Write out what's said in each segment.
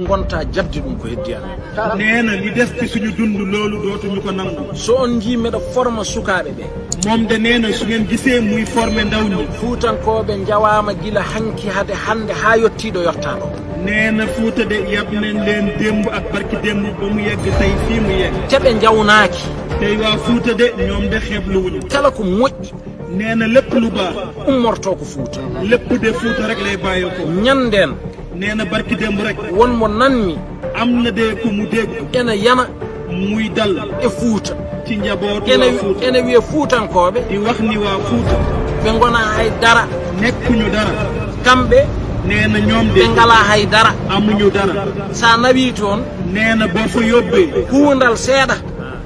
gonta jabdi ɗum ko heddi an neena li des ci suñu dund loolu dootuñu ko nangu so on jii meɗa forma sukaɓe ɓe moom de neena su ngeen gisee muy formé ndaw ñi fuutankoɓe jawama gila hanki hade hande ha yettiɗo yottaɗo neena Fuuta de yab nañ leen démb ak barki démb ba mu yegg tey fii mu yegg teɓe jawnaki tey waa Fuuta de ñoom de xeebluwuñu kala ko moƴƴi neena lépp lu baax ummorto ko Fuuta lépp de Fuuta rek lay bàyyoo ko ñanden neena barki démb rek wonmo nanmi am na de ku mu dégg ene yana muy dal e Fuuta ci njabootu waa Fuuta ene wiye fuutankoɓe di wax ni waa Fuuta ɓe gona hay dara nekkuñu dara kamɓe neena ñoom de ɓe ngala hay dara amuñu dara sa nawi toon neena boo fa yóbbee huundal seeɗa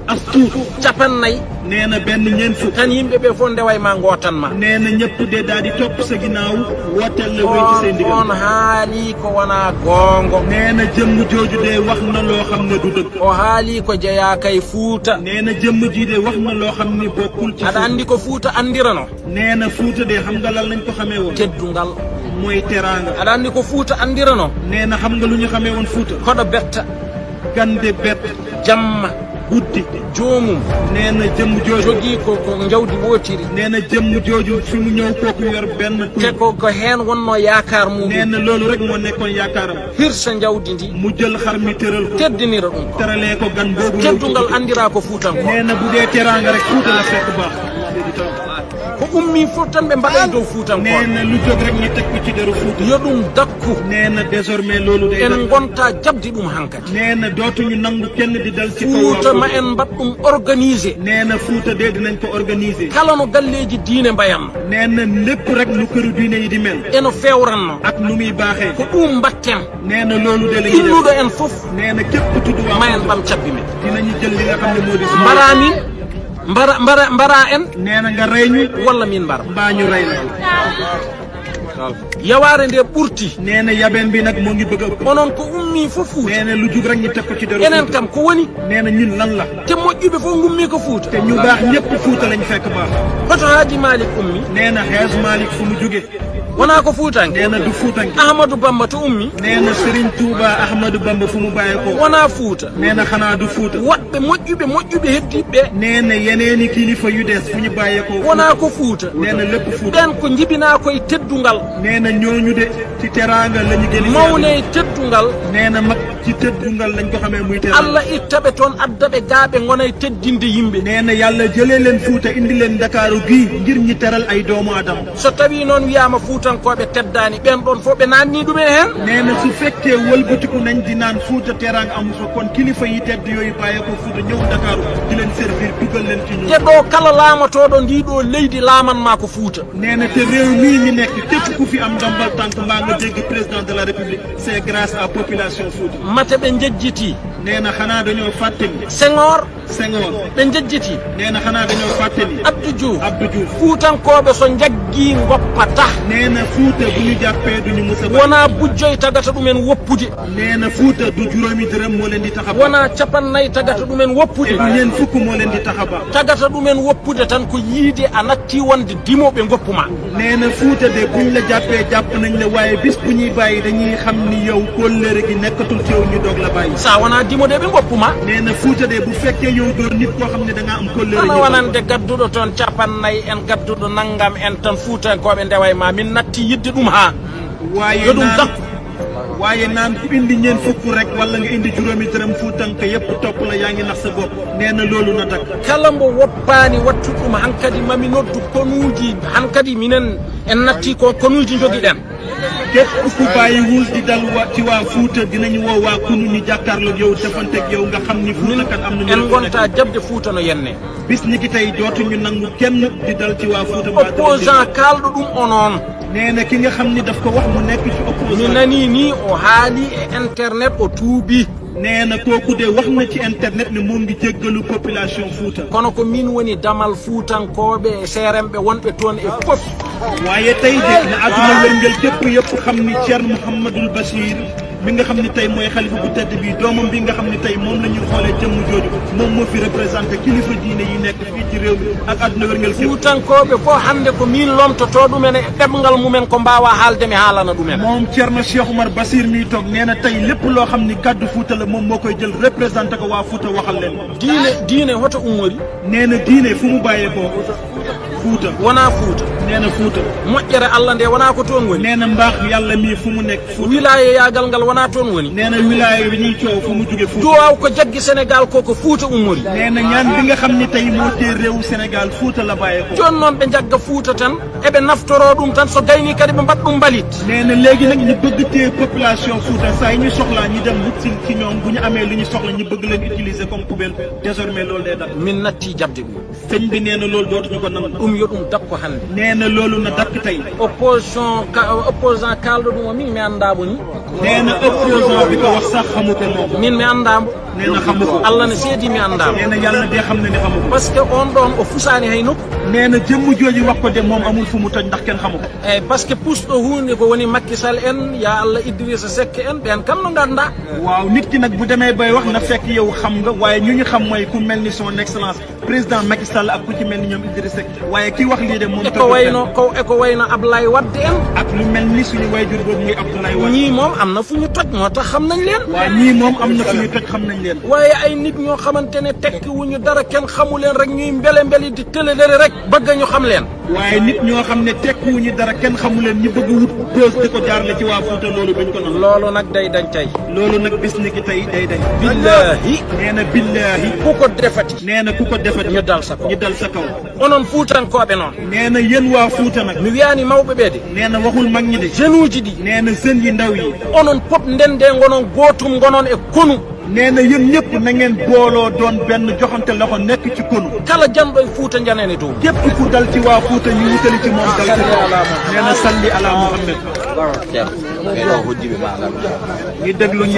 as tuut capannayyi neena benn ñeent fukk tan yimɓe ɓe fof ndewa ma gootanma neena ñëpp de daal di topp sa ginnaaw wooteel la wéy ci seen ndigal on haali ko wona goongo neena jëmm jooju de wax na loo xam ne du dëgg o haali ko jeeya kay Fuuta neena jëmm ji de wax na loo xam ni bokkul ci aɗa andi ko Fuuta andirano neena Fuuta de xam nga lan lañ ko xamee woon teddungal mooy teraanga aɗa andi ko Fuuta andirano neena xam nga lu ñu xamee woon Fuuta koɗo betta gande bet jamma guddi joomum neena jëmm jooju jogii ko jawdi wootiri neena jëmm jooju fi mu ñëw kooku yor benn te ko heen wonno yaakar mum neena loolu rek moo nekkoon yaakaaram hirsa jawdi ndi mu jël xar mi tëral ko teddinira ɗum ko teralee ko gan boobu teddungal andira ko Fuutanko neena bu dee teraanga rek Fuuta la fekk baax ko ummi fof tan ɓe mbaɗa dow Fuutanko neena lu jóg rek ñu teg ko ci deru Fuuta yo ɗum dakku neena désormais loolu day en gonta jabdi ɗum hankadi neena dootuñu nangu kenn di dal ci Fuuta kaw ma en mbaɗ ɗum organisé neena Fuuta de dinañ ko organiser kala no galleji diine mbayanno neena lépp rek lu këru diine yi di mel eno fewranno ak nu muy baaxee ko ɗum mbatten neena loolu de la ñuy illuɗo def en fof neena képp tudd waa ma en ɓam cabbi men dinañu jël li nga xam ne moo di mbara min mbara en neena nga rey ñu walla min mbara mbaa ñu rey la yaware nde ɓurti neena yabeen bi nag moo ngi bëgg a ëpp onon ko ummi fof Fuuta neena lu jug rek ñu teg ko ci deru enen Fuuta kam ko woni neena ñun lan la te moƴƴuɓe fof gummi ko Fuuta te ñu baax ñëpp Fuuta lañ fekk baax hoto Haaji Malik ummi neena Xees Malik fu mu jóge wona ko Fuutanke neena du Fuutanke Ahmadou Bamba to ummi neena Serigne Touba Ahmadou Bamba fu mu bàyyee ko wona Fuuta neena xanaa du Fuuta woɓɓe moƴƴuɓe heddiɓe neena yeneeni kilifa yu des fu ñu bàyyee ko wona ko Fuuta neena lépp Fuuta ɓen ko jibina koye teddungal neena ñooñu de ci teraanga lañu gën mawne e teddungal neena mag ci teddungal lañ ko xamee muy teraanga Allah ittaɓe toon addaɓe gaaɓe gona e teddinde yimɓe neena yàlla jëlee leen Fuuta indi leen Ndakaaru gii ngir ñi teral ay doomu adama so tawi noon wiyama Fuutankoɓe teddani ɓen ɗon fof ɓe nanni ɗumen hen neena su fekkee wëlbatiku nañ di naan Fuuta teraanga amu fa kon kilifa yi tedd yooyu bàyyee ko Fuuta ñëw Ndakaaru di leen servir dugal leen ci ñu te ɗo kala laamatoɗo ndiɗo leydi laamanma ko Fuuta neena te réew mii ñu nekk képp ku fi am ndombal tànk mbaa nga dégg président de la République c'est grâce à population Fuuta mate ɓe jejjiti neena xanaa dañoo fàtte ni Senghor Senghor ɓe jejjiti neena xanaa dañoo fàtte ni Abdou Diouf Abdou Diouf Fuutankoɓe so jaggi goppata neena Fuuta bu ñu jàppee duñu musa wona bujjoy tagata ɗumen woppude neena Fuuta du juróomi dërëm moo leen di taxa ba wona capannayyi tagata ɗumen woppude du ñeen fukk moo leen di taxa ba tagata ɗumen woppude tan ko yiide a natti wonde dimoɓe goppuma neena Fuuta de buñ la jàppee jàpp nañ la waaye bis bu ñuy bàyyi dañuy xam ni yow kóllëre gi nekkatul ci yow ñu doog la bàyyi sa wona dimode ɓe goppuma neena Fuuta de bu fekkee yow doo nit koo xam ne da ngaa am kóllëre ana wonande gadduɗo toon capannayyi en gadduɗo naggam en tan Fuutankoɓe ndewa ma min natti yidde ɗum ha yo ɗum dakku waaye naan ku indi ñeen fukk rek wala nga indi juróomi dërëm Fuutanka yépp topp la yaa ngi nax sa bopp neena loolu na dak kala mbo woppani wattu ɗum hankadi mami noddu konuuji hankadi minen en natti ko konuuji jogiɗen képp ku bàyyiwul di dal ci waa Fuuta dinañu woo waa kunu ñu jàkkaarloog yow defanteeg yow nga xam ni Fuuta kat am na en gonta jabde Fuuta no yenne bis ni ki tey dootuñu nangu kenn di dal ci waa Fuuta opposant kalɗo ɗum onoon neena ki nga xam ni daf ko wax mu nekk ci opposant mi nani ni o haali e internet o tuubi neena kooku de wax na ci internet ne moom ngi jéggalu population Fuuta kono ko min woni damal Fuutankoɓe e seeremɓe wonɓe toon e fof waaye tey de na àdduna wërngël képp yëpp xam ni Ceerno Mouhamadoul Bachir mi nga xam ne tey mooy xalifa bu tedd bi doomam bi nga xam ne tey moom la ñuy xoolee jëmm jooju moom moo fi représenté kilifa diine yi nekk fii ci réew mi ak àdduna wërngal képp. fuutankoɓe fof hannde ko min lomtoto ɗumen e ɗemgal mumen ko mbawa haaldemi haalana ɗumen. moom Thierno Cheikh Oumar Basir mi toog nee na tey lépp loo xam ni kaddu Fuuta la moom moo koy jël représenté ko waa Fuuta waxal leen. diine hoto ummori. nee na diine fu mu bàyyeekoo Fuuta. wona Fuuta. nee na Fuuta. moƴƴere Allah nde wona ko toon woni. nee na mbaax yàlla mii fu mu nekk Fuuta. wilaya yagal ngal wona toon woni. nee na wilaya yi ñuy coow fu mu jóge Fuuta. duwaw ko jaggi Sénégal koko Fuuta ummori. nee na ñaan bi nga xam ni tey moo tee réewu Sénégal Fuuta la bàyyeekoo. joni noon ɓe jagga Fuuta tan eɓe naftoro ɗum tan so gayni kadi ɓe mbaɗa ɗum mbalit. nee na léegi nag ñu bëgg tee population Fuuta saa yi ñu soxlaa ñu dem wut ci ñoom bu ñu amee lu ñu soxla ñu bëgg leen utiliser comme poubelle désormais loolu day dakk. min natti jabde ɗum. sëñ bi nee na loolu dootuñu ko nangu. ɗum yo ɗum dakko hannde. nee na loolu na dakk tey. opposant kalɗo ɗum o min mi anndamo ni. nee na opposant bi ko wax sax xamu ko moom. min mi anndamo. nee na xamu ko. Allah ne seedi mi anndamo. nee na yàlla de xam na ne xamu ko. par ce que on ɗon o fusani hay nokku. nee na jëmm jooju wax ko de moom amul fu mu toj ndax kenn xamu ko. eyyi par ce que pusɗo hunde ko woni Macky Sall en ya Allah Idrissa Seck en ɓen kam no ganda. waaw nit ki nag bu demee bay wax na fekk yow xam nga waaye ñu xam mooy ku mel ni son excellence président Macky Sall ak ku ci mel ni ñoom Idrissa Seck waaye ki wax lii de moom. eko wayno Ablaye Wade en. ak lu mel ni suñu wayjur boobu muy Abdoulaye Wade. ñii moom am na fu ñu toj moo tax xam nañ leen. waaw ñii moom am na fu ñu toj xam nañ leen. waaye ay nit ñoo xamante ne tekki wuñu dara kenn xamu leen rek ñuy mbeli di tëlelere rek bëgg ñu xam leen. waaye nit ñoo xam ne tekki wuñu dara kenn xamu leen ñu bëgg wut bës di ko jaarale ci waa Fuuta loolu bañ ko noonu. loolu nag day dañ tey. loolu nag bis ni ki tey day dañ. billahi nee na billahi. ku ko defati. nee na ku ko defati. ñu dal sa kaw ñu dal sa kaw. onon fuutankoɓe noon. nee na yéen waa Fuuta nag. mi wiyani mawɓe ɓe de. nee na waxul mag ñi de. jeunes uji ɗi. nee na jeunes yi ndaw yi. onon pop ndende gonon gootum gonon e konu. nee na yéen ñëpp na ngeen booloo doon benn joxante loxo nekk ci konu. kala janɗo e Fuuta janene dow. képp ku dal ci waa Fuuta ñu wutali ci moom dal ci moom. nee na salli ala Muhammad. ñu déglu ñaan